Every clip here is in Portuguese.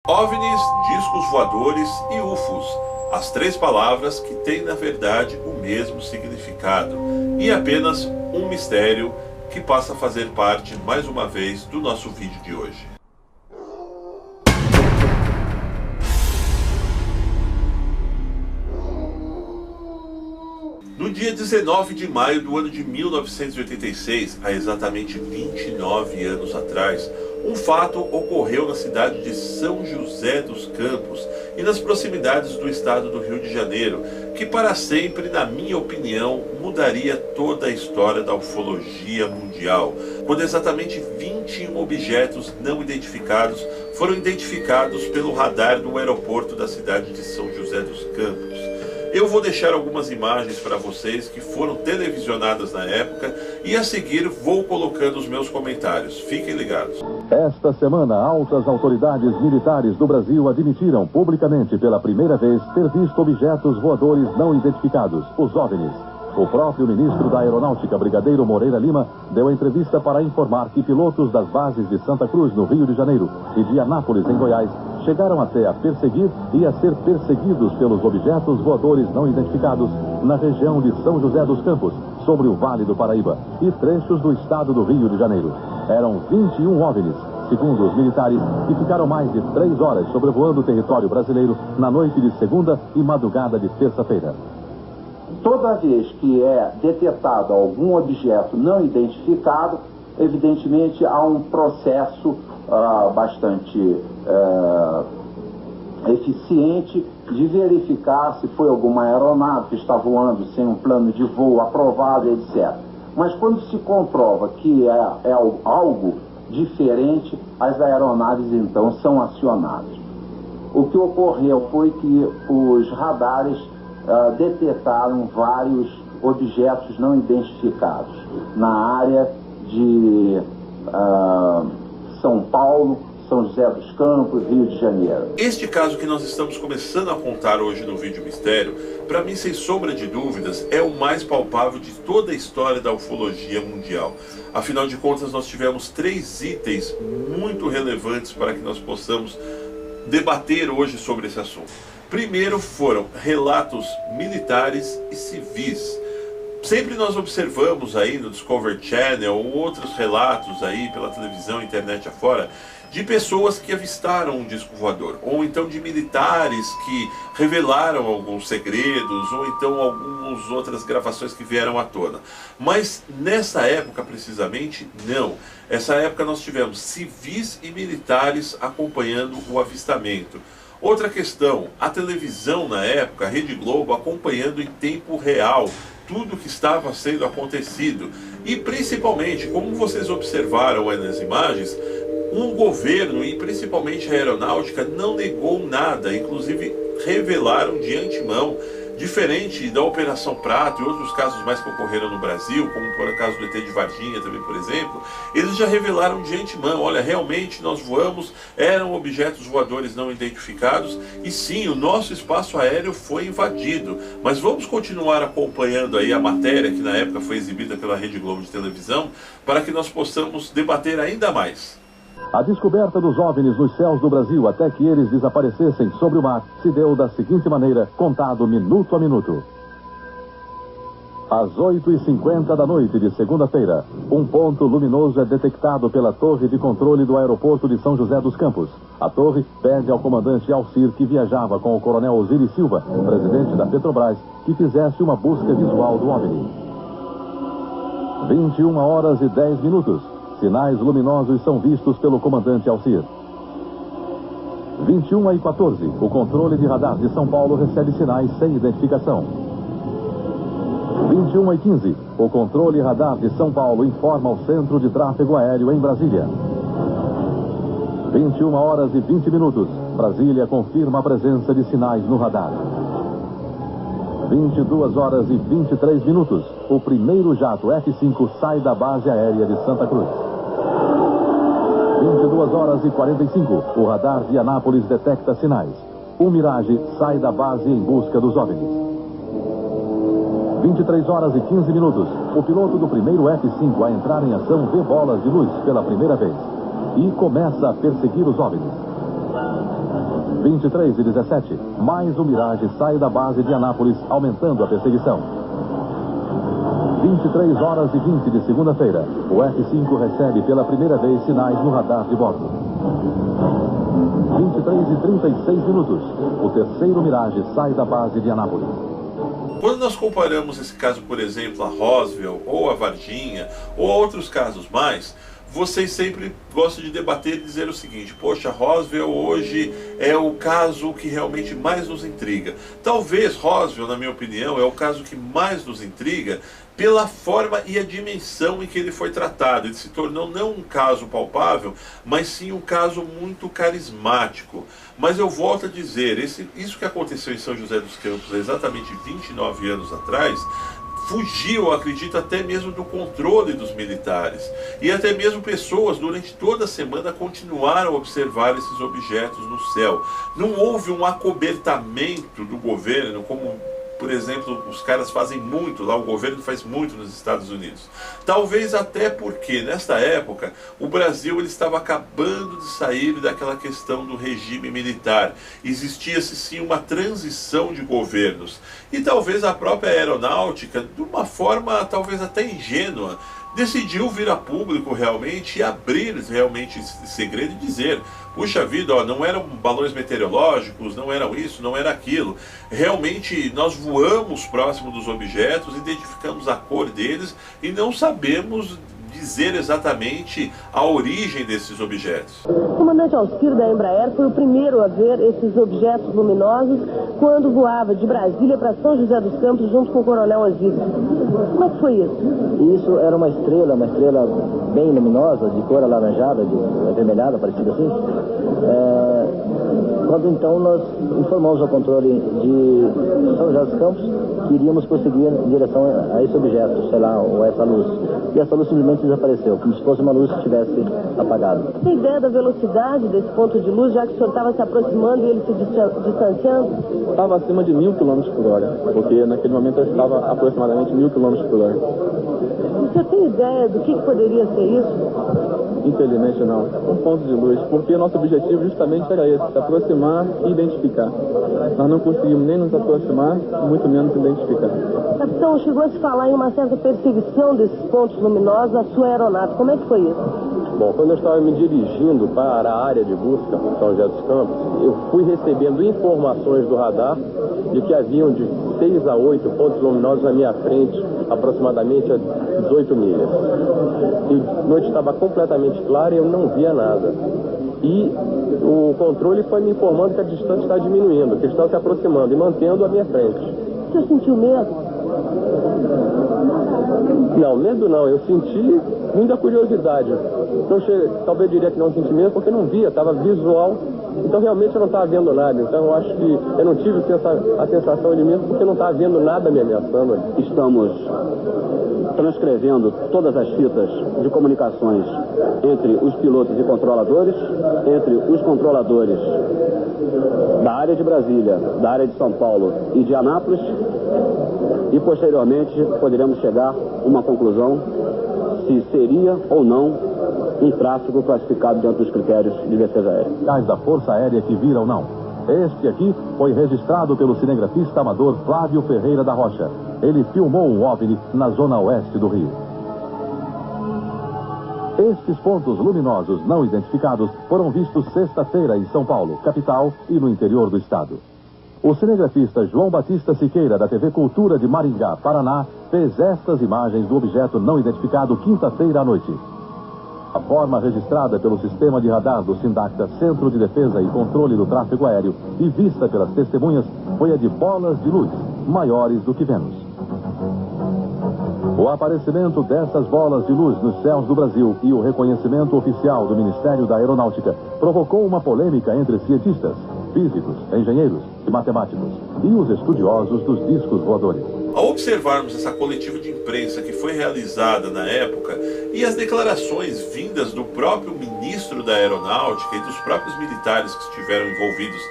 OVNIs, discos voadores e UFOs, as três palavras que têm na verdade o mesmo significado e apenas um mistério que passa a fazer parte mais uma vez do nosso vídeo de hoje. No dia 19 de maio do ano de 1986, há exatamente 29 anos atrás, um fato ocorreu na cidade de São José dos Campos e nas proximidades do estado do Rio de Janeiro, que para sempre, na minha opinião, mudaria toda a história da ufologia mundial, quando exatamente 21 objetos não identificados foram identificados pelo radar do aeroporto da cidade de São José dos Campos. Eu vou deixar algumas imagens para vocês que foram televisionadas na época e a seguir vou colocando os meus comentários. Fiquem ligados. Esta semana, altas autoridades militares do Brasil admitiram publicamente pela primeira vez ter visto objetos voadores não identificados, os OVNIs. O próprio ministro da Aeronáutica, Brigadeiro Moreira Lima, deu entrevista para informar que pilotos das bases de Santa Cruz, no Rio de Janeiro, e de Anápolis, em Goiás, chegaram até a perseguir e a ser perseguidos pelos objetos voadores não identificados na região de São José dos Campos, sobre o Vale do Paraíba, e trechos do estado do Rio de Janeiro. Eram 21 OVNIs, segundo os militares, que ficaram mais de 3 horas sobrevoando o território brasileiro na noite de segunda e madrugada de terça-feira. Toda vez que é detectado algum objeto não identificado, evidentemente há um processo bastante eficiente de verificar se foi alguma aeronave que está voando sem um plano de voo aprovado, etc. Mas quando se comprova que é algo diferente, as aeronaves então são acionadas. O que ocorreu foi que os radares detectaram vários objetos não identificados na área de São Paulo, São José dos Campos, Rio de Janeiro. Este caso que nós estamos começando a contar hoje no Vídeo Mistério, para mim, sem sombra de dúvidas, é o mais palpável de toda a história da ufologia mundial. Afinal de contas, nós tivemos 3 itens muito relevantes para que nós possamos debater hoje sobre esse assunto. Primeiro foram relatos militares e civis. Sempre nós observamos aí no Discovery Channel ou outros relatos aí pela televisão, internet afora, de pessoas que avistaram um disco voador, ou então de militares que revelaram alguns segredos, ou então algumas outras gravações que vieram à tona. Mas nessa época precisamente, não. Essa época nós tivemos civis e militares acompanhando o avistamento. Outra questão, a televisão na época, a Rede Globo, acompanhando em tempo real tudo que estava sendo acontecido. E principalmente, como vocês observaram aí nas imagens, o governo e principalmente a aeronáutica não negou nada, inclusive revelaram de antemão, diferente da Operação Prato e outros casos mais que ocorreram no Brasil, como por caso do ET de Varginha também, por exemplo, eles já revelaram de antemão, olha, realmente nós voamos, eram objetos voadores não identificados, e sim, o nosso espaço aéreo foi invadido. Mas vamos continuar acompanhando aí a matéria que na época foi exibida pela Rede Globo de televisão, para que nós possamos debater ainda mais. A descoberta dos OVNIs nos céus do Brasil até que eles desaparecessem sobre o mar se deu da seguinte maneira, contado minuto a minuto. Às 8h50 da noite de segunda-feira, um ponto luminoso é detectado pela torre de controle do aeroporto de São José dos Campos. A torre pede ao comandante Alcir, que viajava com o coronel Osiris Silva, presidente da Petrobras, que fizesse uma busca visual do OVNI. 21h10. Sinais luminosos são vistos pelo comandante Alcir. 21h14, o controle de radar de São Paulo recebe sinais sem identificação. 21h15, o controle radar de São Paulo informa o centro de tráfego aéreo em Brasília. 21h20, Brasília confirma a presença de sinais no radar. 22h23, o primeiro jato F-5 sai da base aérea de Santa Cruz. 22h45, o radar de Anápolis detecta sinais. O Mirage sai da base em busca dos OVNIs. 23h15, o piloto do primeiro F-5 a entrar em ação vê bolas de luz pela primeira vez e começa a perseguir os OVNIs. 23h17, mais um Mirage sai da base de Anápolis, aumentando a perseguição. 23h20 de segunda-feira, o F-5 recebe pela primeira vez sinais no radar de bordo. 23h36, o terceiro Mirage sai da base de Anápolis. Quando nós comparamos esse caso, por exemplo, a Roswell, ou a Varginha, ou a outros casos mais, vocês sempre gostam de debater e dizer o seguinte: poxa, Roswell hoje é o caso que realmente mais nos intriga. Talvez Roswell, na minha opinião, é o caso que mais nos intriga pela forma e a dimensão em que ele foi tratado. Ele se tornou não um caso palpável, mas sim um caso muito carismático. Mas eu volto a dizer, isso que aconteceu em São José dos Campos há exatamente 29 anos atrás, fugiu, eu acredito, até mesmo do controle dos militares. E até mesmo pessoas, durante toda a semana, continuaram a observar esses objetos no céu. Não houve um acobertamento do governo, como, por exemplo, os caras fazem muito, lá o governo faz muito nos Estados Unidos. Talvez até porque, nesta época, o Brasil ele estava acabando de sair daquela questão do regime militar. Existia-se sim uma transição de governos. E talvez a própria aeronáutica, de uma forma talvez até ingênua, decidiu vir a público realmente e abrir realmente esse segredo e dizer: puxa vida, ó, não eram balões meteorológicos, não eram isso, não era aquilo. Realmente nós voamos próximo dos objetos, identificamos a cor deles e não sabemos dizer exatamente a origem desses objetos. O comandante Alcir da Embraer foi o primeiro a ver esses objetos luminosos quando voava de Brasília para São José dos Campos junto com o coronel Osiris. Como é que foi isso? Isso era uma estrela bem luminosa, de cor alaranjada, avermelhada, parecida assim. Quando então nós informamos ao controle de São José dos Campos que iríamos prosseguir em direção a esse objeto, sei lá, ou essa luz. E essa luz simplesmente desapareceu, como se fosse uma luz que estivesse apagada. Tem ideia da velocidade desse ponto de luz, já que o senhor estava se aproximando e ele se distanciando? Estava acima de 1000 km por hora, porque naquele momento eu estava aproximadamente 1000 km por hora. O senhor tem ideia do que poderia ser isso? Infelizmente não. Um ponto de luz, porque nosso objetivo justamente era esse, se aproximar e identificar. Nós não conseguimos nem nos aproximar, muito menos identificar. Capitão, chegou a se falar em uma certa perseguição desses pontos luminosos à sua aeronave. Como é que foi isso? Bom, quando eu estava me dirigindo para a área de busca em São José dos Campos, eu fui recebendo informações do radar de que haviam de 6 a 8 pontos luminosos na minha frente, aproximadamente a 18 milhas. E a noite estava completamente clara e eu não via nada. E o controle foi me informando que a distância está diminuindo, que eles estão se aproximando e mantendo a minha frente. O senhor sentiu medo? Não, medo não, eu senti muita curiosidade. Então, talvez eu diria que não senti medo porque não via, estava visual. Então realmente eu não estava vendo nada. Então eu acho que eu não tive a sensação de medo porque eu não estava vendo nada me ameaçando. Estamos transcrevendo todas as fitas de comunicações entre os pilotos e controladores, entre os controladores da área de Brasília, da área de São Paulo e de Anápolis, e posteriormente poderemos chegar a uma conclusão se seria ou não um tráfego classificado dentro dos critérios de defesa aérea. Cais da Força Aérea que viram não. Este aqui foi registrado pelo cinegrafista amador Flávio Ferreira da Rocha. Ele filmou um OVNI na zona oeste do Rio. Estes pontos luminosos não identificados foram vistos sexta-feira em São Paulo, capital, e no interior do estado. O cinegrafista João Batista Siqueira, da TV Cultura de Maringá, Paraná, fez estas imagens do objeto não identificado quinta-feira à noite. A forma registrada pelo sistema de radar do Sindacta, Centro de Defesa e Controle do Tráfego Aéreo, e vista pelas testemunhas, foi a de bolas de luz, maiores do que Vênus. O aparecimento dessas bolas de luz nos céus do Brasil e o reconhecimento oficial do Ministério da Aeronáutica provocou uma polêmica entre cientistas, físicos, engenheiros e matemáticos e os estudiosos dos discos voadores. Ao observarmos essa coletiva de imprensa que foi realizada na época e as declarações vindas do próprio ministro da Aeronáutica e dos próprios militares que estiveram envolvidos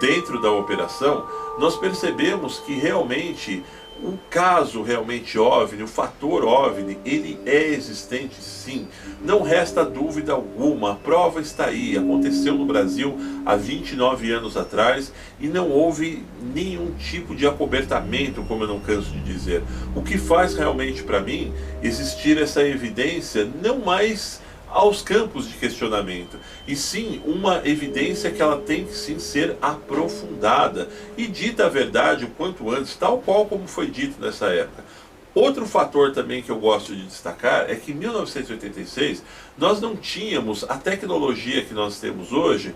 dentro da operação, nós percebemos que realmente O caso realmente OVNI, o fator OVNI, ele é existente sim, não resta dúvida alguma, a prova está aí, aconteceu no Brasil há 29 anos atrás e não houve nenhum tipo de acobertamento, como eu não canso de dizer. O que faz realmente para mim existir essa evidência não mais aos campos de questionamento, e sim uma evidência que ela tem que sim ser aprofundada e dita a verdade o quanto antes, tal qual como foi dito nessa época. Outro fator também que eu gosto de destacar é que em 1986 nós não tínhamos a tecnologia que nós temos hoje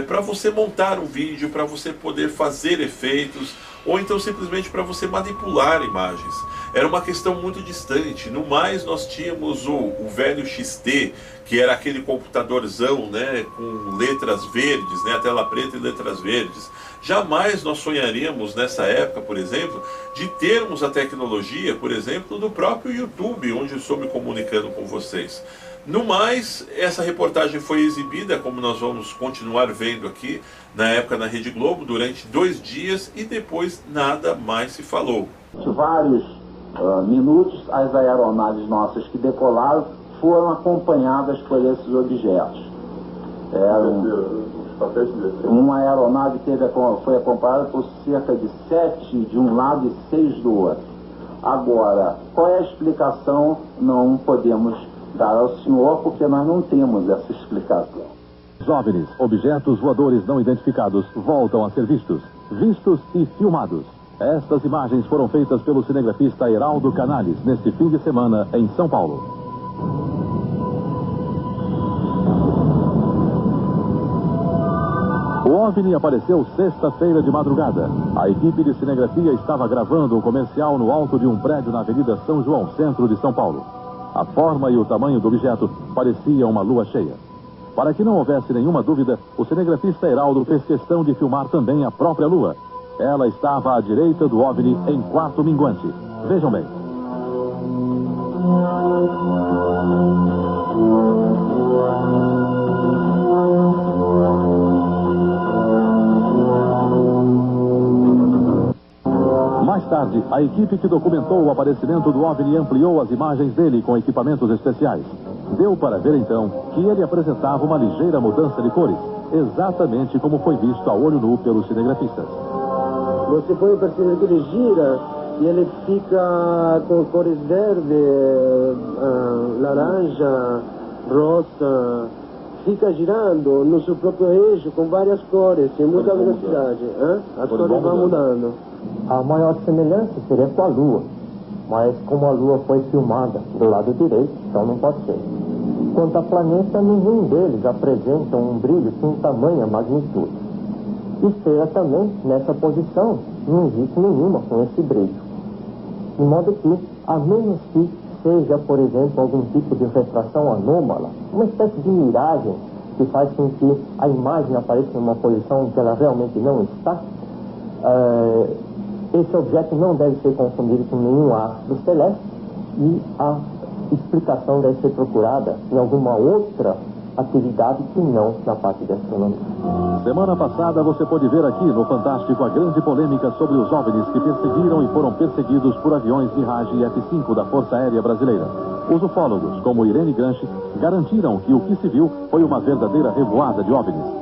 para você montar um vídeo, para você poder fazer efeitos, ou então simplesmente para você manipular imagens. Era uma questão muito distante. No mais, nós tínhamos o velho XT, que era aquele computadorzão, né, com letras verdes, né, a tela preta e letras verdes. Jamais nós sonharíamos nessa época, por exemplo, de termos a tecnologia, por exemplo, do próprio YouTube, onde eu estou me comunicando com vocês. No mais, essa reportagem foi exibida, como nós vamos continuar vendo aqui, na época na Rede Globo, durante 2 dias, e depois nada mais se falou. Vários minutos, as aeronaves nossas que decolaram foram acompanhadas por esses objetos. Uma aeronave foi acompanhada por cerca de 7 de um lado e 6 do outro. Agora, qual é a explicação? Não podemos dar ao senhor, porque nós não temos essa explicação. Os OVNIs, objetos voadores não identificados, voltam a ser vistos e filmados. Estas imagens foram feitas pelo cinegrafista Heraldo Canales neste fim de semana em São Paulo. O OVNI apareceu sexta-feira de madrugada. A equipe de cinegrafia estava gravando um comercial no alto de um prédio na Avenida São João, centro de São Paulo. A forma e o tamanho do objeto pareciam uma lua cheia. Para que não houvesse nenhuma dúvida, o cinegrafista Heraldo fez questão de filmar também a própria lua. Ela estava à direita do OVNI em quarto minguante. Vejam bem. Mais tarde, a equipe que documentou o aparecimento do OVNI ampliou as imagens dele com equipamentos especiais. Deu para ver então que ele apresentava uma ligeira mudança de cores, exatamente como foi visto a olho nu pelos cinegrafistas. Você pode perceber que ele gira e ele fica com cores verde, laranja, rosa, fica girando no seu próprio eixo com várias cores, em muita velocidade. As cores vão mudando. A maior semelhança seria com a Lua, mas como a Lua foi filmada do lado direito, então não pode ser. Quanto a planeta, nenhum deles apresenta um brilho com tamanha magnitude. Estrela também, nessa posição, não existe nenhuma com esse brilho. De modo que, a menos que seja, por exemplo, algum tipo de refração anômala, uma espécie de miragem que faz com que a imagem apareça em uma posição em que ela realmente não está, esse objeto não deve ser confundido com nenhum astro celeste e a explicação deve ser procurada em alguma outra atividade que não na parte de astronomia. Semana passada você pôde ver aqui no Fantástico a grande polêmica sobre os OVNIs que perseguiram e foram perseguidos por aviões Mirage F-5 da Força Aérea Brasileira. Os ufólogos, como Irene Granchi, garantiram que o que se viu foi uma verdadeira revoada de OVNIs.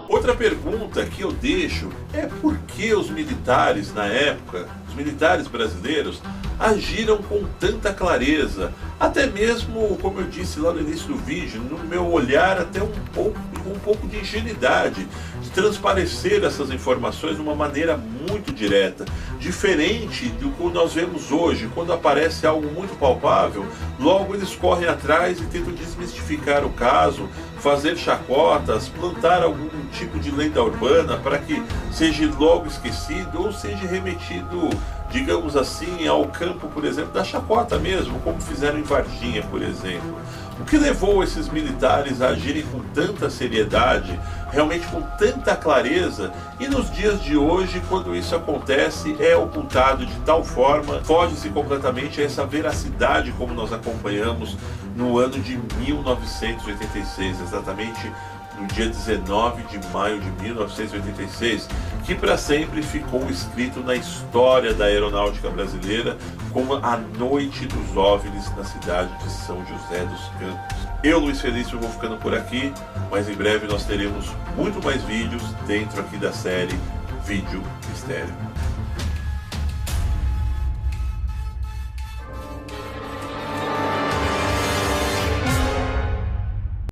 Outra pergunta que eu deixo é por que os militares na época, os militares brasileiros, agiram com tanta clareza, até mesmo, como eu disse lá no início do vídeo, no meu olhar até um pouco de ingenuidade, de transparecer essas informações de uma maneira muito direta, diferente do que nós vemos hoje. Quando aparece algo muito palpável, logo eles correm atrás e tentam desmistificar o caso, fazer chacotas, plantar algum tipo de lenda urbana para que seja logo esquecido ou seja remetido, digamos assim, ao campo, por exemplo, da chacota mesmo, como fizeram em Varginha, por exemplo. O que levou esses militares a agirem com tanta seriedade, realmente com tanta clareza, e nos dias de hoje, quando isso acontece, é ocultado de tal forma, foge-se completamente a essa veracidade como nós acompanhamos no ano de 1986, exatamente no dia 19 de maio de 1986, que para sempre ficou escrito na história da aeronáutica brasileira como a Noite dos OVNIs na cidade de São José dos Campos. Eu, Luiz Felício, vou ficando por aqui, mas em breve nós teremos muito mais vídeos dentro aqui da série Vídeo Mistério.